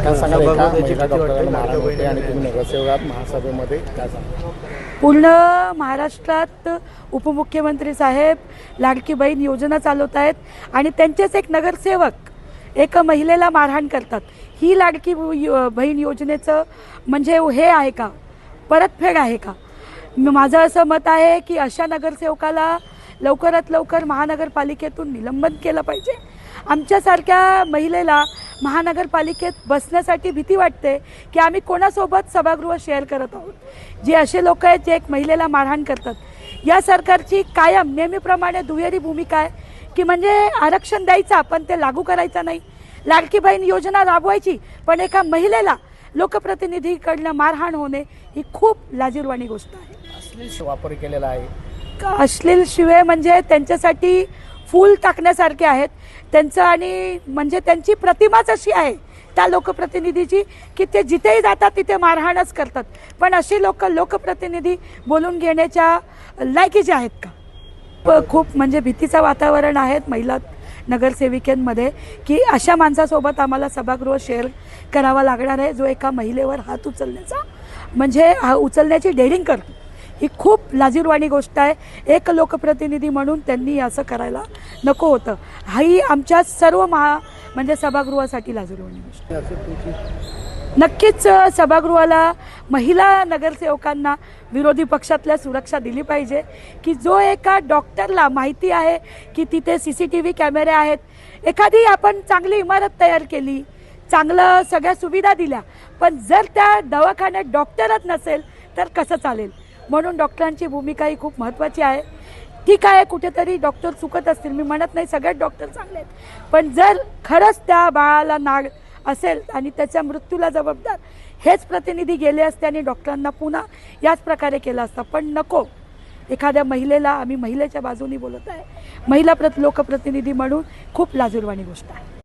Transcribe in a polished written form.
काय सांगाल एका महिला डॉक्टरांना मारहाण होते आणि तुम्ही नगरसेवक महासभेमध्ये काय सांगाल? पूर्ण महाराष्ट्रात उपमुख्यमंत्री साहेब लाडकी बहीण योजना चालवत आहेत आणि त्यांचेच एक नगरसेवक एका महिलेला मारहाण करतात. ही लाडकी बहीण योजनेचं म्हणजे हे आहे का, परतफेड आहे का? माझं असं मत आहे की अशा नगरसेवकाला लवकरात लवकर महानगरपालिकेतून निलंबन केलं पाहिजे. आमच्यासारख्या महिलेला महानगरपालिकेत बसण्यासाठी भीती वाटते की आम्ही कोणासोबत सभागृह शेअर करत आहोत. जे असे लोक आहेत जे एक महिलेला मारहाण करतात, या सरकारची कायम नेहमीप्रमाणे दुहेरी भूमिका आहे की म्हणजे आरक्षण द्यायचं पण ते लागू करायचं नाही, लाडकी बहीण योजना राबवायची पण एका महिलेला लोकप्रतिनिधीकडनं मारहाण होणे ही खूप लाजिरवाणी गोष्ट आहे. अश्लील वापर केलेला आहे. अश्लील शिवे म्हणजे त्यांच्यासाठी फूल टाकण्यासारखे आहेत त्यांचं, आणि म्हणजे त्यांची प्रतिमाच अशी आहे त्या लोकप्रतिनिधीची की ते जिथेही जातात तिथे मारहाणच करतात. पण अशी लोकप्रतिनिधी बोलून घेण्याच्या लायकीचे आहेत का? खूप म्हणजे भीतीचं वातावरण आहे महिला नगरसेविकांमध्ये की अशा माणसासोबत आम्हाला सभागृह शेअर करावा लागणार आहे जो एका महिलेवर हात उचलण्याचा म्हणजे उचलण्याची डेअरिंग करतो. ही खूप लाजिरवाणी गोष्ट आहे. एक लोकप्रतिनिधी म्हणून त्यांनी असं करायला नको होतं. ही आमच्या सर्व म्हणजे सभागृहासाठी लाजिरवाणी गोष्ट आहे. नक्कीच सभागृहाला महिला नगरसेवकांना विरोधी पक्षातल्या सुरक्षा दिली पाहिजे की जो एका डॉक्टरला माहिती आहे की तिथे CCTV कॅमेरे आहेत, एखादी आपण चांगली इमारत तयार केली, चांगलं सगळ्या सुविधा दिल्या, पण जर त्या दवाखान्यात डॉक्टरच नसेल तर कसं चालेल? म्हणून डॉक्टरांची भूमिका ही खूप महत्त्वाची आहे. ठीक आहे, कुठेतरी डॉक्टर चुकत असतील, मी म्हणत नाही सगळेच डॉक्टर चांगले आहेत, पण जर खरंच त्या बाळाला नाग असेल आणि त्याच्या मृत्यूला जबाबदार हेच प्रतिनिधी गेले असते आणि डॉक्टरांना पुन्हा याच प्रकारे केलं असतं. पण नको, एखाद्या महिलेला, आम्ही महिलेच्या बाजूनी बोलत आहे, महिला लोकप्रतिनिधी म्हणून खूप लाजिरवाणी गोष्ट आहे.